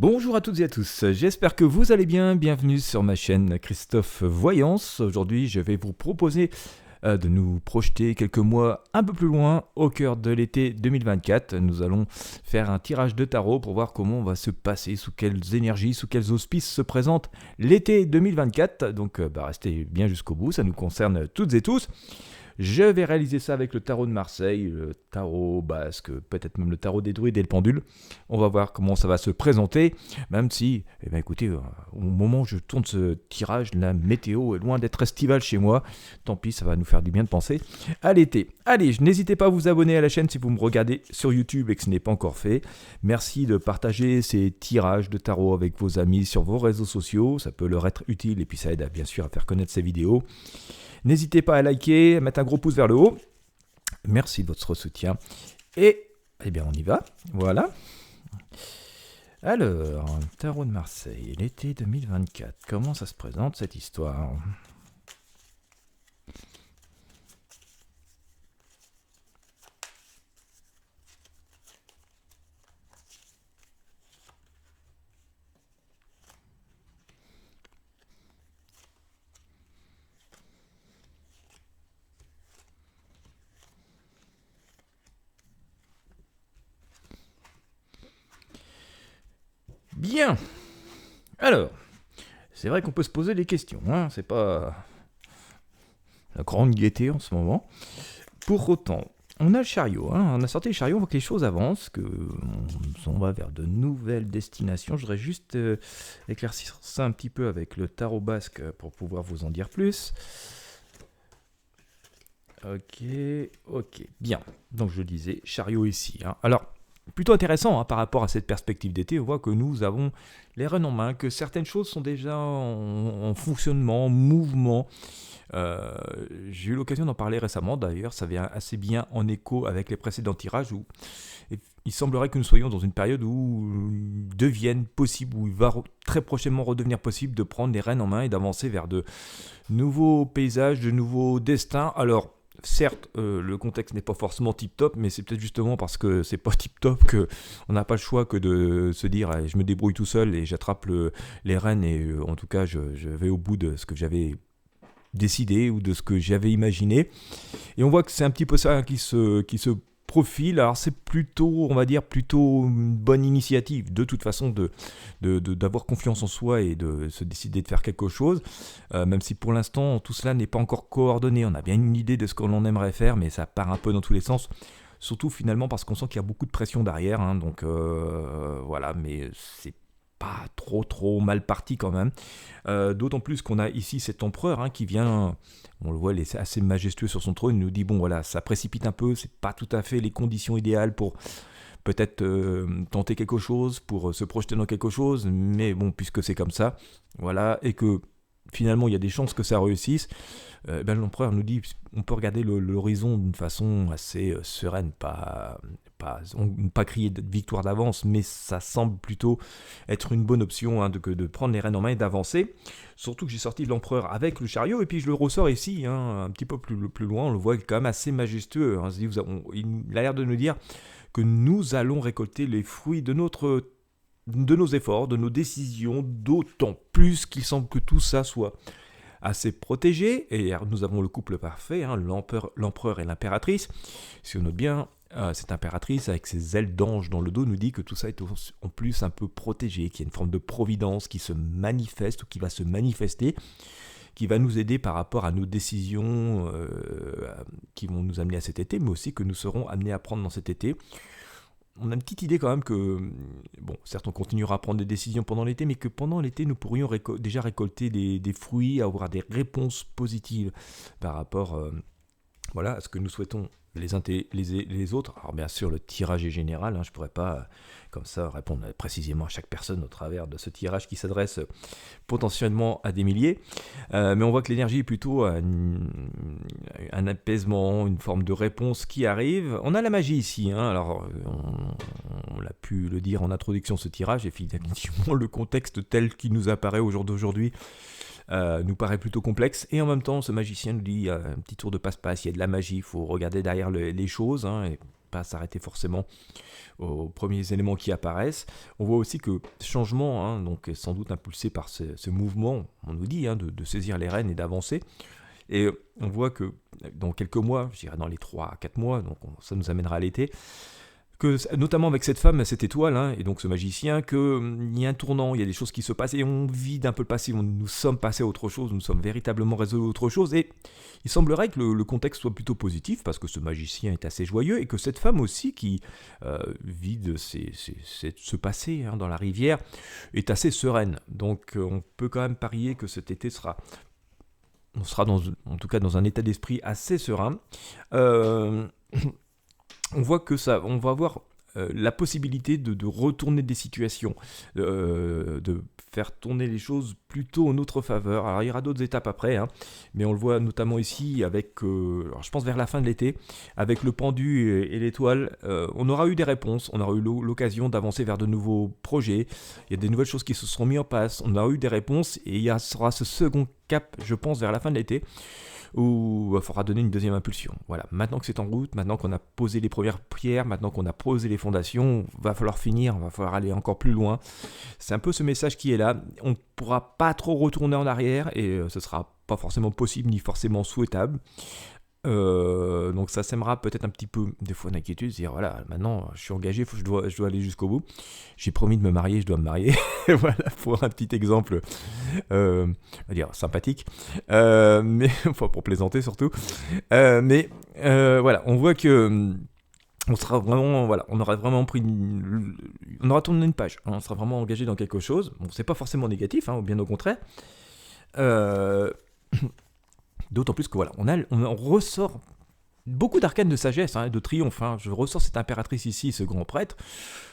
Bonjour à toutes et à tous, j'espère que vous allez bien, bienvenue sur ma chaîne Christophe Voyance. Aujourd'hui je vais vous proposer de nous projeter quelques mois un peu plus loin au cœur de l'été 2024. Nous allons faire un tirage de tarot pour voir comment on va se passer, sous quelles énergies, sous quels auspices se présente l'été 2024. Donc restez bien jusqu'au bout, ça nous concerne toutes et tous. Je vais réaliser ça avec le tarot de Marseille, le tarot basque, peut-être même le tarot des druides et le pendule. On va voir comment ça va se présenter, même si, écoutez, au moment où je tourne ce tirage, la météo est loin d'être estivale chez moi. Tant pis, ça va nous faire du bien de penser à l'été. Allez, n'hésitez pas à vous abonner à la chaîne si vous me regardez sur YouTube et que ce n'est pas encore fait. Merci de partager ces tirages de tarot avec vos amis sur vos réseaux sociaux. Ça peut leur être utile et puis ça aide bien sûr à faire connaître ces vidéos. N'hésitez pas à liker, à mettre un gros pouce vers le haut. Merci de votre soutien. Et, on y va. Voilà. Alors, tarot de Marseille, l'été 2024. Comment ça se présente cette histoire ? Bien. Alors, c'est vrai qu'on peut se poser des questions, hein, c'est pas la grande gaieté en ce moment. Pour autant, on a le chariot, hein, on a sorti le chariot, on voit que les choses avancent, qu'on va vers de nouvelles destinations. Je voudrais juste éclaircir ça un petit peu avec le tarot basque pour pouvoir vous en dire plus. Ok, bien. Donc je disais, chariot ici. Hein. Alors, plutôt intéressant par rapport à cette perspective d'été, on voit que nous avons les rênes en main, que certaines choses sont déjà en fonctionnement, en mouvement. J'ai eu l'occasion d'en parler récemment, d'ailleurs, ça vient assez bien en écho avec les précédents tirages où il semblerait que nous soyons dans une période où il devienne possible, où il va très prochainement redevenir possible de prendre les rênes en main et d'avancer vers de nouveaux paysages, de nouveaux destins. Alors, certes, le contexte n'est pas forcément tip-top, mais c'est peut-être justement parce que c'est pas tip-top qu'on n'a pas le choix que de se dire je me débrouille tout seul et j'attrape les rênes et en tout cas je vais au bout de ce que j'avais décidé ou de ce que j'avais imaginé. Et on voit que c'est un petit peu ça qui se profile. Alors c'est plutôt, on va dire, plutôt une bonne initiative de toute façon d'avoir confiance en soi et de se décider de faire quelque chose, même si pour l'instant tout cela n'est pas encore coordonné. On a bien une idée de ce que l'on aimerait faire, mais ça part un peu dans tous les sens. Surtout finalement parce qu'on sent qu'il y a beaucoup de pression derrière, hein, donc voilà, mais c'est pas trop mal parti quand même. D'autant plus qu'on a ici cet empereur qui vient, on le voit, il est assez majestueux sur son trône, il nous dit bon voilà, ça précipite un peu, c'est pas tout à fait les conditions idéales pour peut-être tenter quelque chose, pour se projeter dans quelque chose, mais bon, puisque c'est comme ça, voilà, et que finalement il y a des chances que ça réussisse, l'empereur nous dit on peut regarder l'horizon d'une façon assez sereine, pas crier de victoire d'avance, mais ça semble plutôt être une bonne option de prendre les rênes en main et d'avancer. Surtout que j'ai sorti l'empereur avec le chariot, et puis je le ressors ici, un petit peu plus loin, on le voit quand même assez majestueux. Il a l'air de nous dire que nous allons récolter les fruits de nos efforts, de nos décisions, d'autant plus qu'il semble que tout ça soit assez protégé, et nous avons le couple parfait, l'empereur et l'impératrice. Si on note bien, cette impératrice avec ses ailes d'ange dans le dos nous dit que tout ça est en plus un peu protégé, qu'il y a une forme de providence qui se manifeste ou qui va se manifester, qui va nous aider par rapport à nos décisions qui vont nous amener à cet été, mais aussi que nous serons amenés à prendre dans cet été. On a une petite idée quand même que, bon, certes on continuera à prendre des décisions pendant l'été, mais que pendant l'été nous pourrions déjà récolter des fruits, avoir des réponses positives par rapport à ce que nous souhaitons les uns et les autres. Alors bien sûr le tirage est général, je ne pourrais pas comme ça répondre précisément à chaque personne au travers de ce tirage qui s'adresse potentiellement à des milliers, mais on voit que l'énergie est plutôt un apaisement, une forme de réponse qui arrive. On a la magie ici, alors on l'a pu le dire en introduction de ce tirage, et finalement le contexte tel qu'il nous apparaît au jour d'aujourd'hui nous paraît plutôt complexe, et en même temps ce magicien nous dit un petit tour de passe-passe, il y a de la magie, il faut regarder derrière les choses, et pas s'arrêter forcément aux premiers éléments qui apparaissent. On voit aussi que ce changement, donc, est sans doute impulsé par ce mouvement, on nous dit, de saisir les rênes et d'avancer. Et on voit que dans quelques mois, je dirais dans les 3 à 4 mois, donc ça nous amènera à l'été, que, notamment avec cette femme, cette étoile, et donc ce magicien, qu'il y a un tournant, il y a des choses qui se passent, et on vide un peu le passé, nous sommes passés à autre chose, nous sommes véritablement résolus à autre chose, et il semblerait que le contexte soit plutôt positif, parce que ce magicien est assez joyeux, et que cette femme aussi, qui vide ce passé dans la rivière, est assez sereine. Donc on peut quand même parier que cet été on sera en tout cas dans un état d'esprit assez serein. On voit que on va avoir la possibilité de retourner des situations, de faire tourner les choses plutôt en notre faveur. Alors il y aura d'autres étapes après, mais on le voit notamment ici avec, alors je pense vers la fin de l'été, avec le pendu et l'étoile, on aura eu des réponses, on aura eu l'occasion d'avancer vers de nouveaux projets, il y a des nouvelles choses qui se seront mises en place, on aura eu des réponses et il y sera ce second cap, je pense, vers la fin de l'été, où il faudra donner une deuxième impulsion. Voilà, maintenant que c'est en route, maintenant qu'on a posé les premières pierres, maintenant qu'on a posé les fondations, va falloir finir, va falloir aller encore plus loin. C'est un peu ce message qui est là. On ne pourra pas trop retourner en arrière et ce ne sera pas forcément possible ni forcément souhaitable. Donc ça sèmera peut-être un petit peu des fois d'inquiétude, dire voilà, maintenant je suis engagé, je dois aller jusqu'au bout, j'ai promis de me marier, je dois me marier. Voilà, pour un petit exemple on va dire sympathique, mais enfin pour plaisanter surtout, mais voilà, on voit que on sera vraiment, voilà, on aura vraiment on aura tourné une page, on sera vraiment engagé dans quelque chose. Bon, c'est pas forcément négatif, bien au contraire. D'autant plus que voilà, on ressort beaucoup d'arcanes de sagesse, de triomphe. Je ressors cette impératrice ici, ce grand prêtre.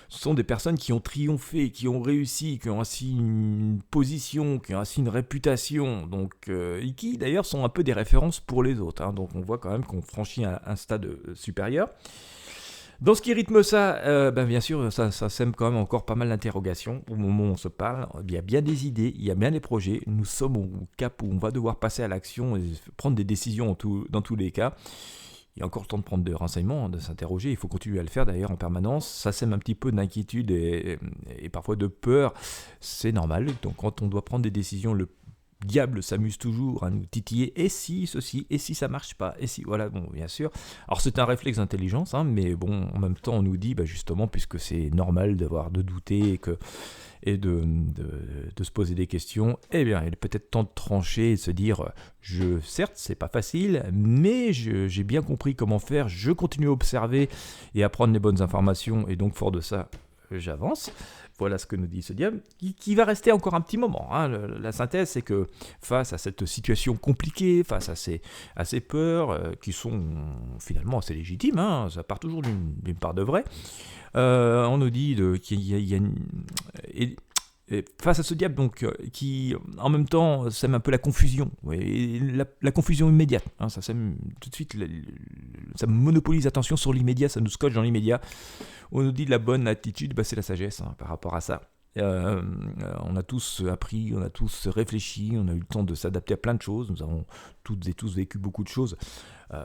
Ce sont des personnes qui ont triomphé, qui ont réussi, qui ont assis une position, qui ont assis une réputation, donc, et qui d'ailleurs sont un peu des références pour les autres. Donc on voit quand même qu'on franchit un stade supérieur. Dans ce qui rythme ça, bien sûr, ça sème quand même encore pas mal d'interrogations. Au moment où on se parle, il y a bien des idées, il y a bien des projets. Nous sommes au cap où on va devoir passer à l'action et prendre des décisions dans tous les cas. Il y a encore le temps de prendre des renseignements, de s'interroger. Il faut continuer à le faire d'ailleurs en permanence. Ça sème un petit peu d'inquiétude et parfois de peur. C'est normal. Donc quand on doit prendre des décisions, le diable s'amuse toujours à nous titiller, et si ceci, et si ça marche pas, et si, voilà, bon, bien sûr. Alors c'est un réflexe d'intelligence, mais bon, en même temps on nous dit, justement, puisque c'est normal de douter et de se poser des questions, eh bien il est peut-être temps de trancher et de se dire, certes c'est pas facile, mais j'ai bien compris comment faire, je continue à observer et à prendre les bonnes informations, et donc fort de ça, j'avance. Voilà ce que nous dit ce diable, qui va rester encore un petit moment. La synthèse, c'est que face à cette situation compliquée, face à ces peurs, qui sont finalement assez légitimes, ça part toujours d'une part de vrai, on nous dit qu'il y a et face à ce diable donc, qui en même temps sème un peu la confusion, et la confusion immédiate, ça sème tout de suite, ça monopolise l'attention sur l'immédiat, ça nous scotche dans l'immédiat. On nous dit de la bonne attitude, c'est la sagesse par rapport à ça. On a tous appris, on a tous réfléchi, on a eu le temps de s'adapter à plein de choses, nous avons toutes et tous vécu beaucoup de choses,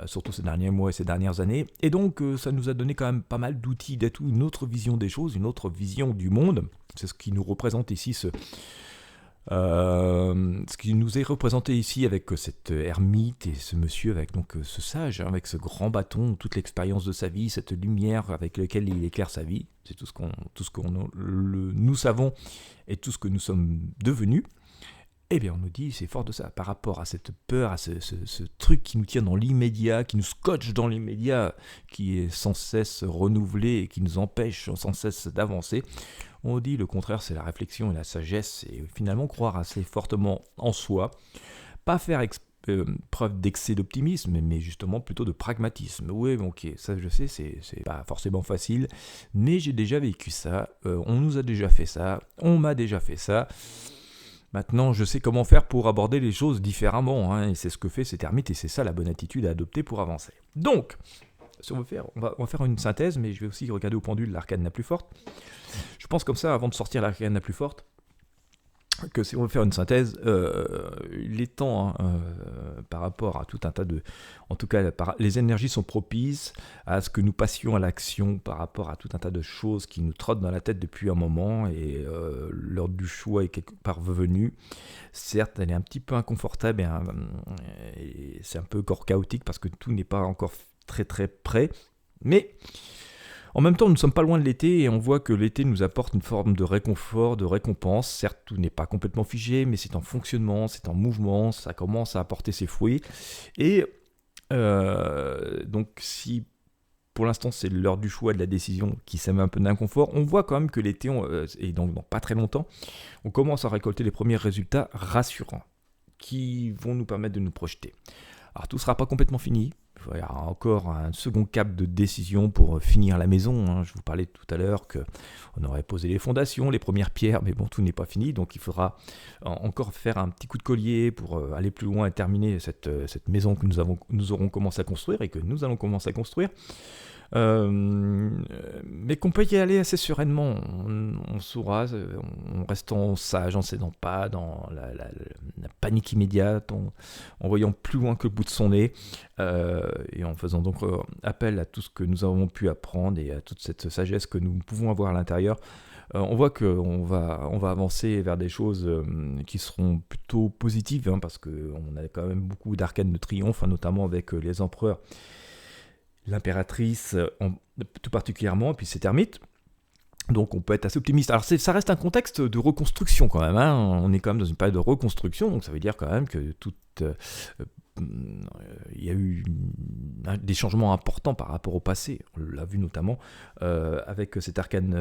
surtout ces derniers mois et ces dernières années, et donc ça nous a donné quand même pas mal d'outils, une autre vision des choses, une autre vision du monde. C'est ce qui nous représente ici, ce qui nous est représenté ici avec cette ermite et ce monsieur avec donc ce sage, avec ce grand bâton, toute l'expérience de sa vie, cette lumière avec laquelle il éclaire sa vie. C'est tout ce que nous savons et tout ce que nous sommes devenus. Eh bien, on nous dit, c'est fort de ça, par rapport à cette peur, à ce truc qui nous tient dans l'immédiat, qui nous scotche dans l'immédiat, qui est sans cesse renouvelé et qui nous empêche sans cesse d'avancer. On dit le contraire, c'est la réflexion et la sagesse, et finalement croire assez fortement en soi, pas faire preuve d'excès d'optimisme, mais justement plutôt de pragmatisme. Oui, ok, ça je sais, c'est pas forcément facile, mais j'ai déjà vécu ça, on nous a déjà fait ça, on m'a déjà fait ça. Maintenant, je sais comment faire pour aborder les choses différemment, et c'est ce que fait cet ermite, et c'est ça la bonne attitude à adopter pour avancer. Donc, si on va faire une synthèse, mais je vais aussi regarder au pendule l'arcane la plus forte. Je pense comme ça, avant de sortir l'arcane la plus forte, que si on veut faire une synthèse, il est temps, par rapport à tout un tas de... En tout cas, les énergies sont propices à ce que nous passions à l'action par rapport à tout un tas de choses qui nous trottent dans la tête depuis un moment, et l'heure du choix est quelque part venue. Certes, elle est un petit peu inconfortable, et c'est un peu encore chaotique parce que tout n'est pas encore très très prêt, mais... En même temps, nous ne sommes pas loin de l'été et on voit que l'été nous apporte une forme de réconfort, de récompense. Certes, tout n'est pas complètement figé, mais c'est en fonctionnement, c'est en mouvement, ça commence à apporter ses fruits. Et donc, si pour l'instant c'est l'heure du choix, de la décision qui sème un peu d'inconfort, on voit quand même que l'été, et donc dans pas très longtemps, on commence à récolter les premiers résultats rassurants qui vont nous permettre de nous projeter. Alors tout ne sera pas complètement fini. Il y aura encore un second cap de décision pour finir la maison. Je vous parlais tout à l'heure qu'on aurait posé les fondations, les premières pierres, mais bon, tout n'est pas fini. Donc il faudra encore faire un petit coup de collier pour aller plus loin et terminer cette maison que nous aurons commencé à construire et que nous allons commencer à construire. Mais qu'on peut y aller assez sereinement. On saura, en restant sage, en cédant pas dans la panique immédiate, en voyant plus loin que le bout de son nez, et en faisant donc appel à tout ce que nous avons pu apprendre et à toute cette sagesse que nous pouvons avoir à l'intérieur. On voit qu'on va avancer vers des choses qui seront plutôt positives, parce qu'on a quand même beaucoup d'arcanes de triomphe, notamment avec les empereurs, l'impératrice tout particulièrement, et puis ses termites. Donc on peut être assez optimiste. Alors ça reste un contexte de reconstruction quand même, on est quand même dans une période de reconstruction, donc ça veut dire quand même que il y a eu des changements importants par rapport au passé. On l'a vu notamment avec cet arcane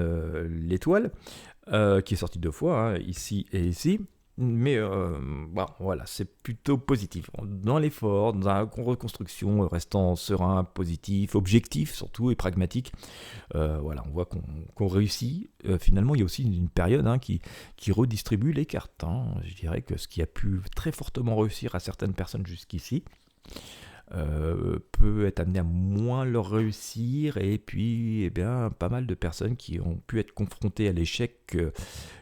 l'étoile, qui est sorti 2 fois, ici et ici. Mais voilà, c'est plutôt positif. Dans l'effort, dans la reconstruction, restant serein, positif, objectif surtout et pragmatique. Voilà, on voit qu'on réussit. Finalement, il y a aussi une période qui redistribue les cartes. Je dirais que ce qui a pu très fortement réussir à certaines personnes jusqu'ici peut être amené à moins leur réussir. Et puis, pas mal de personnes qui ont pu être confrontées à l'échec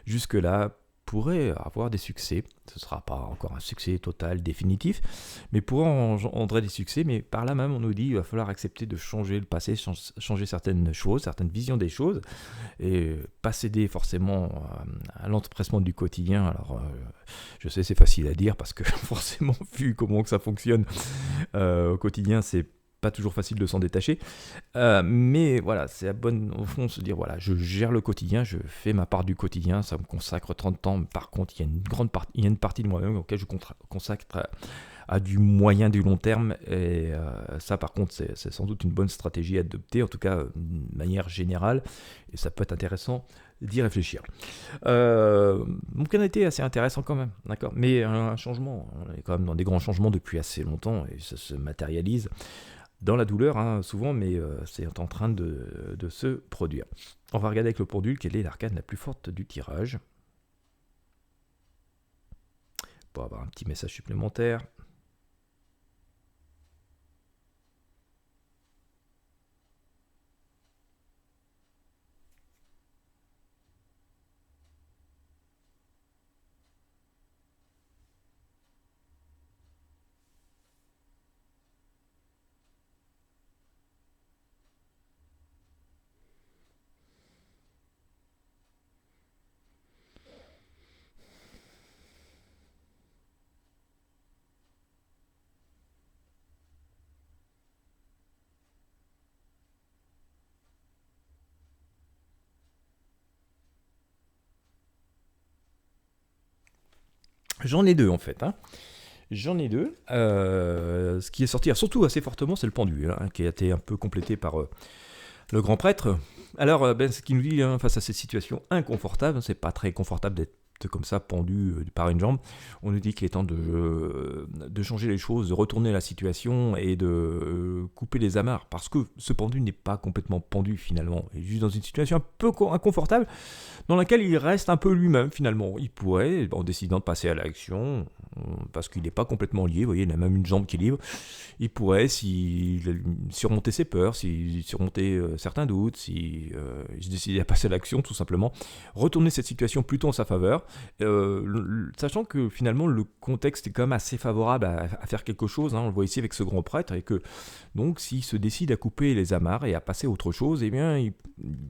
jusque-là pourrait avoir des succès. Ce ne sera pas encore un succès total, définitif, mais pourrait engendrer des succès. Mais par là même, on nous dit qu'il va falloir accepter de changer le passé, changer certaines choses, certaines visions des choses, et pas céder forcément à l'empressement du quotidien. Alors, je sais, c'est facile à dire, parce que forcément, vu comment que ça fonctionne au quotidien, c'est pas toujours facile de s'en détacher, mais voilà, c'est au fond se dire, voilà, je gère le quotidien, je fais ma part du quotidien, ça me consacre 30 ans, mais par contre, il y a une partie de moi-même auquel je consacre à du moyen, du long terme, et ça par contre, c'est sans doute une bonne stratégie à adopter, en tout cas, de manière générale, et ça peut être intéressant d'y réfléchir. Donc un été assez intéressant quand même, d'accord, mais un changement, on est quand même dans des grands changements depuis assez longtemps, et ça se matérialise dans la douleur, souvent, mais c'est en train de se produire. On va regarder avec le pendule quelle est l'arcane la plus forte du tirage, pour avoir un petit message supplémentaire. J'en ai 2 en fait. J'en ai 2. Ce qui est sorti, surtout assez fortement, c'est le pendule, qui a été un peu complété par le grand prêtre. Alors, ce qu'il nous dit face à cette situation inconfortable, c'est pas très confortable d'être comme ça pendu par une jambe, on nous dit qu'il est temps de changer les choses, de retourner la situation et de couper les amarres, parce que ce pendu n'est pas complètement pendu finalement, il est juste dans une situation un peu inconfortable dans laquelle il reste un peu lui-même finalement. Il pourrait, en décidant de passer à l'action, parce qu'il n'est pas complètement lié, vous voyez, il a même une jambe qui est libre. Il pourrait, s'il surmontait ses peurs, s'il surmontait certains doutes, s'il se décidait à passer à l'action, tout simplement, retourner cette situation plutôt en sa faveur, sachant que finalement le contexte est quand même assez favorable à faire quelque chose, hein, on le voit ici avec ce grand prêtre, et que donc s'il se décide à couper les amarres et à passer à autre chose, eh bien il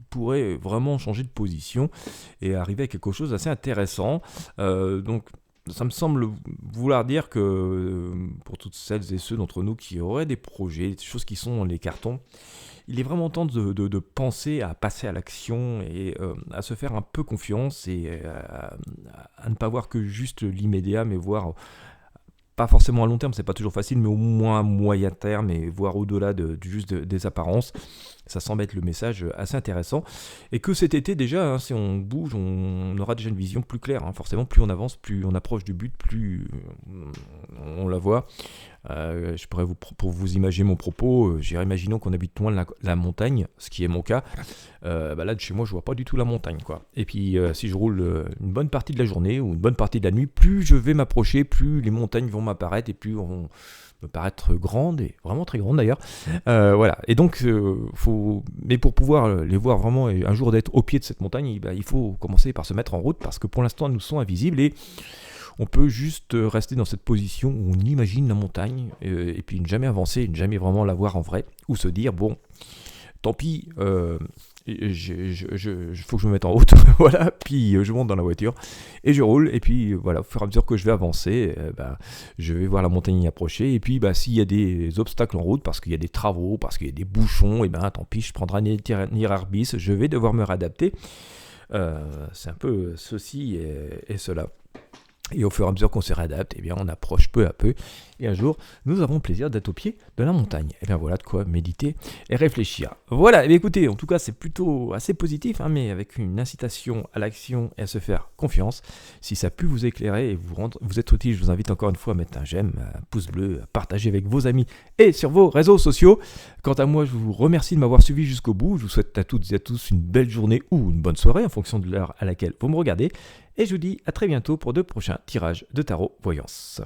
pourrait vraiment changer de position et arriver à quelque chose d'assez intéressant. Donc ça me semble vouloir dire que pour toutes celles et ceux d'entre nous qui auraient des projets, des choses qui sont dans les cartons, il est vraiment temps de penser à passer à l'action et à se faire un peu confiance et à ne pas voir que juste l'immédiat, mais voir, pas forcément à long terme, c'est pas toujours facile, mais au moins à moyen terme et voir au-delà des apparences. Ça semble être le message assez intéressant. Et que cet été déjà, hein, si on bouge, on aura déjà une vision plus claire. Hein. Forcément, plus on avance, plus on approche du but, plus on la voit. Je pourrais pour vous imaginer mon propos, imaginons qu'on habite loin de la montagne, ce qui est mon cas. Là, de chez moi, je vois pas du tout la montagne, quoi. Et puis, si je roule une bonne partie de la journée ou une bonne partie de la nuit, plus je vais m'approcher, plus les montagnes vont m'apparaître et plus on me paraître grandes, et vraiment très grandes d'ailleurs. Voilà. Et donc, mais pour pouvoir les voir vraiment et un jour d'être au pied de cette montagne, il faut commencer par se mettre en route parce que pour l'instant, elles nous sont invisibles et on peut juste rester dans cette position où on imagine la montagne et puis ne jamais avancer, ne jamais vraiment la voir en vrai, ou se dire, bon, tant pis, faut que je me mette en route, voilà, puis je monte dans la voiture et je roule, et puis voilà, au fur et à mesure que je vais avancer, je vais voir la montagne approcher, et puis s'il y a des obstacles en route, parce qu'il y a des travaux, parce qu'il y a des bouchons, et tant pis, je prendrai un itinéraire-bis, je vais devoir me réadapter. C'est un peu ceci et cela. Et au fur et à mesure qu'on se réadapte, eh bien, on approche peu à peu. Et un jour, nous avons le plaisir d'être au pied de la montagne. Et bien voilà de quoi méditer et réfléchir. Voilà, et écoutez, en tout cas, c'est plutôt assez positif, hein, mais avec une incitation à l'action et à se faire confiance. Si ça a pu vous éclairer et vous être utile, je vous invite encore une fois à mettre un j'aime, un pouce bleu, à partager avec vos amis et sur vos réseaux sociaux. Quant à moi, je vous remercie de m'avoir suivi jusqu'au bout. Je vous souhaite à toutes et à tous une belle journée ou une bonne soirée en fonction de l'heure à laquelle vous me regardez. Et je vous dis à très bientôt pour de prochains tirages de tarot voyance.